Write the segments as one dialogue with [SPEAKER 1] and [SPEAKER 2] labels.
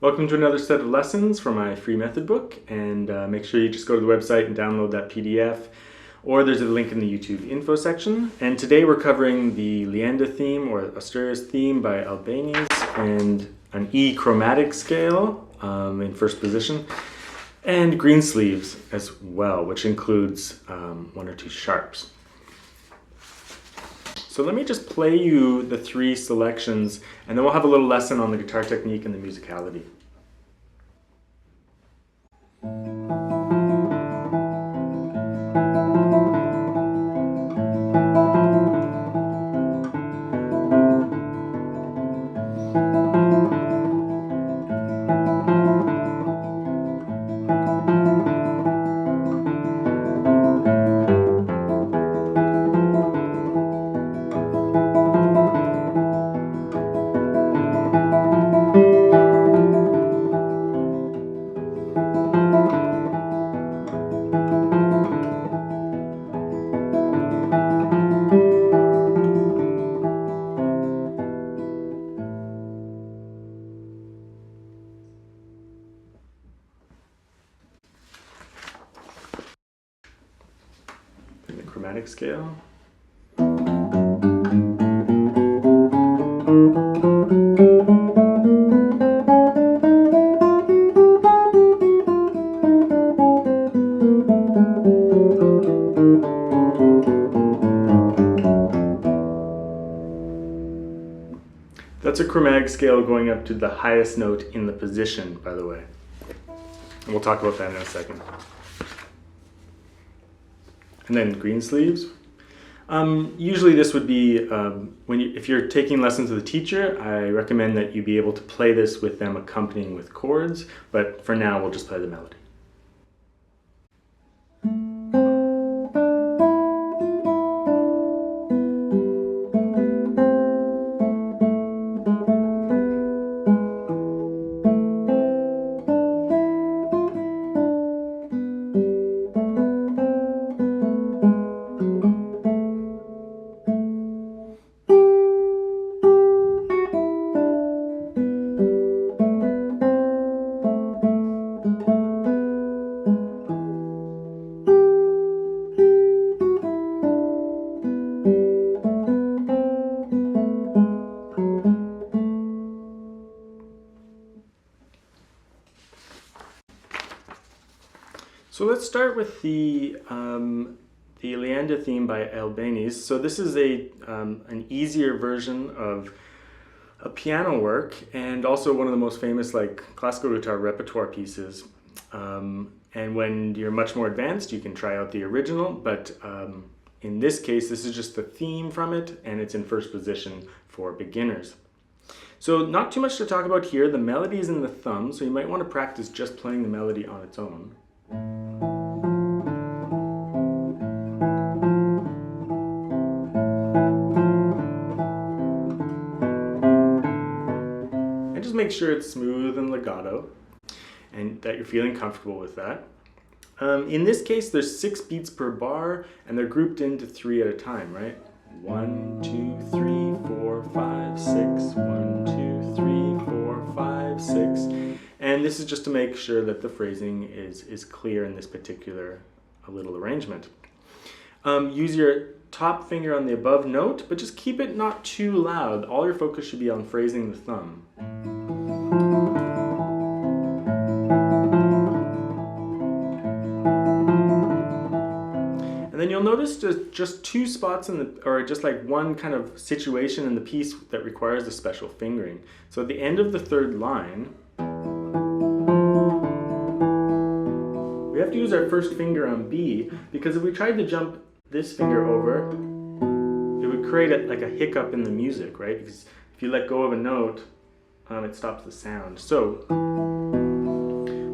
[SPEAKER 1] Welcome to another set of lessons from my free method book, and make sure you just go to the website and download that PDF, or there's a link in the YouTube info section. And today we're covering the Leyenda theme, or Asturias theme by Albeniz, and an E chromatic scale in first position, and Greensleeves as well, which includes one or two sharps. So let me just play you the three selections, and then we'll have a little lesson on the guitar technique and the musicality. In the chromatic scale. That's a chromatic scale going up to the highest note in the position, by the way. And we'll talk about that in a second. And then Greensleeves. Usually this would be, if you're taking lessons with a teacher, I recommend that you be able to play this with them accompanying with chords, but for now we'll just play the melody. So let's start with the Leyenda theme by Albeniz. So this is an easier version of a piano work, and also one of the most famous classical guitar repertoire pieces. And when you're much more advanced, you can try out the original, but in this case, this is just the theme from it, and it's in first position for beginners. So not too much to talk about here. The melody is in the thumb, so you might want to practice just playing the melody on its own. And just make sure it's smooth and legato, and that you're feeling comfortable with that. In this case, there's 6 beats per bar, and they're grouped into 3 at a time, right? 1, 2, 3, 4, 5, 6. 1, 2, 3, 4, 5, 6. And this is just to make sure that the phrasing is clear in this particular little arrangement. Use your top finger on the above note, but just keep it not too loud. All your focus should be on phrasing the thumb. And then you'll notice just 2 spots or just like one kind of situation in the piece that requires a special fingering. So at the end of the 3rd line, we have to use our first finger on B, because if we tried to jump this finger over, it would create a hiccup in the music, right? Because if you let go of a note, it stops the sound. So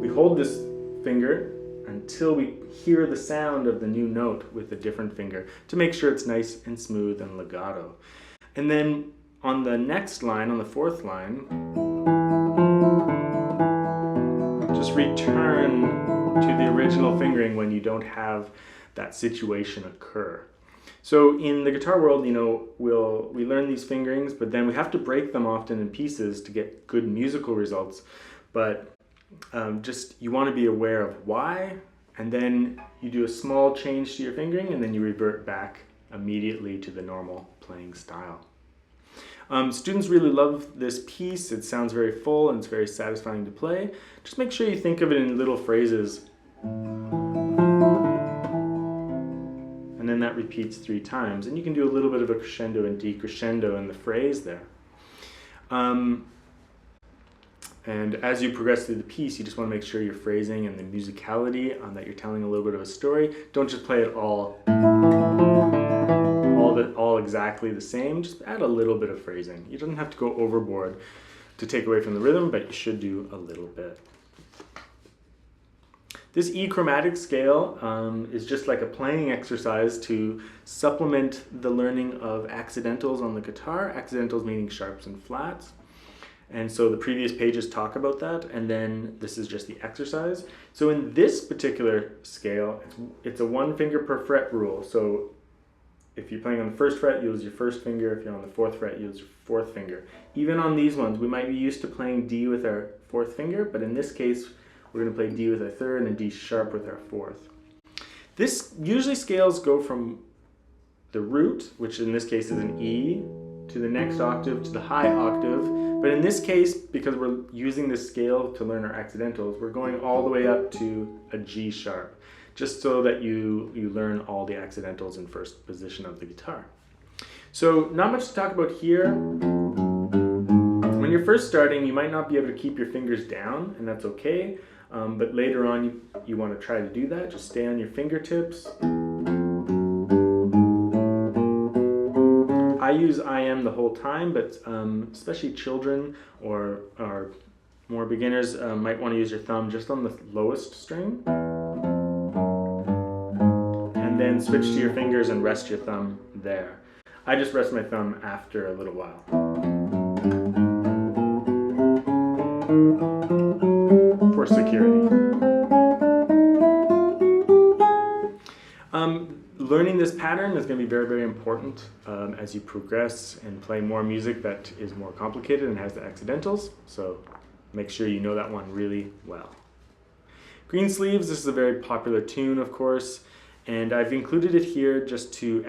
[SPEAKER 1] we hold this finger until we hear the sound of the new note with a different finger to make sure it's nice and smooth and legato. And then on the next line, on the 4th line, just return to the original fingering when you don't have that situation occur. So in the guitar world, we learn these fingerings, but then we have to break them often in pieces to get good musical results. but just you want to be aware of why, and then you do a small change to your fingering, and then you revert back immediately to the normal playing style. Students really love this piece. It sounds very full and it's very satisfying to play. Just make sure you think of it in little phrases. And then that repeats 3 times. And you can do a little bit of a crescendo and decrescendo in the phrase there. And as you progress through the piece, you just want to make sure your phrasing and the musicality, that you're telling a little bit of a story. Don't just play it all exactly the same. Just add a little bit of phrasing. You don't have to go overboard to take away from the rhythm, but you should do a little bit. This E chromatic scale is just like a playing exercise to supplement the learning of accidentals on the guitar. Accidentals meaning sharps and flats. And so the previous pages talk about that, and then this is just the exercise. So in this particular scale, it's a 1 finger per fret rule. So if you're playing on the 1st fret, you use your 1st finger. If you're on the 4th fret, you use your 4th finger. Even on these ones, we might be used to playing D with our 4th finger, but in this case, we're going to play D with our 3rd and D sharp with our 4th. This usually scales go from the root, which in this case is an E, to the next octave, to the high octave. But in this case, because we're using this scale to learn our accidentals, we're going all the way up to a G sharp, just so that you learn all the accidentals in 1st position of the guitar. So not much to talk about here. When you're first starting, you might not be able to keep your fingers down, and that's okay. But later on, you want to try to do that. Just stay on your fingertips. I use IM the whole time, but especially children or more beginners might want to use your thumb just on the lowest string. And then switch to your fingers and rest your thumb there. I just rest my thumb after a little while. For security. Learning this pattern is going to be very, very important as you progress and play more music that is more complicated and has the accidentals. So make sure you know that one really well. Greensleeves, this is a very popular tune, of course, and I've included it here just to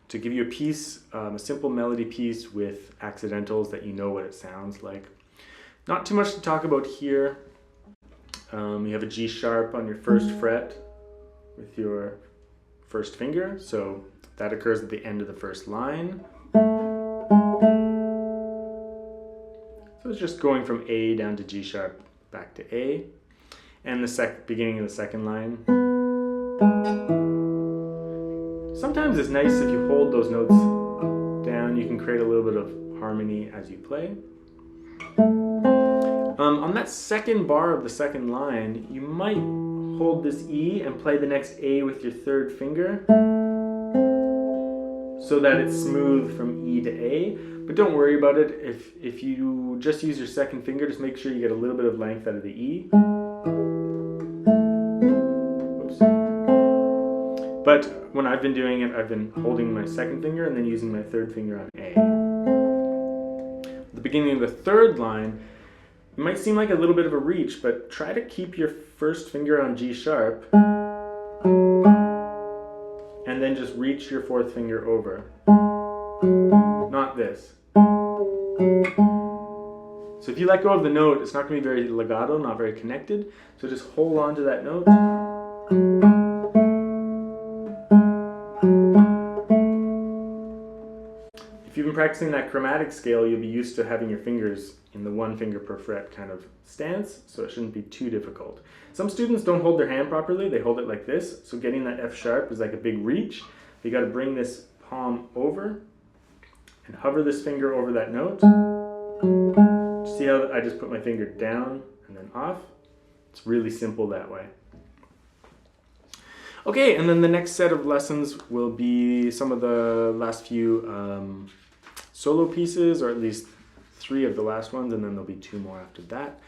[SPEAKER 1] give you a piece, a simple melody piece with accidentals that you know what it sounds like. Not too much to talk about here. You have a G sharp on your 1st fret with your 1st finger, so that occurs at the end of the 1st line. So it's just going from A down to G sharp back to A, and the beginning of the 2nd line. Sometimes it's nice if you hold those notes down. You can create a little bit of harmony as you play. On that 2nd bar of the 2nd line, you might hold this E and play the next A with your 3rd finger so that it's smooth from E to A. But don't worry about it. If you just use your 2nd finger, just make sure you get a little bit of length out of the E. Oops. But when I've been doing it, I've been holding my 2nd finger and then using my 3rd finger on A. At the beginning of the 3rd line, it might seem like a little bit of a reach, but try to keep your 1st finger on G sharp and then just reach your 4th finger over. Not this. So if you let go of the note, it's not going to be very legato, not very connected. So just hold on to that note. If you've been practicing that chromatic scale, you'll be used to having your fingers in the 1 finger per fret kind of stance, so it shouldn't be too difficult. Some students don't hold their hand properly, they hold it like this, so getting that F sharp is like a big reach. You got to bring this palm over and hover this finger over that note. See how I just put my finger down and then off? It's really simple that way. Okay, and then the next set of lessons will be some of the last few solo pieces, or at least 3 of the last ones, and then there'll be 2 more after that.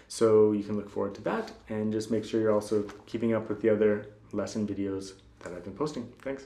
[SPEAKER 1] So you can look forward to that, and just make sure you're also keeping up with the other lesson videos that I've been posting. Thanks.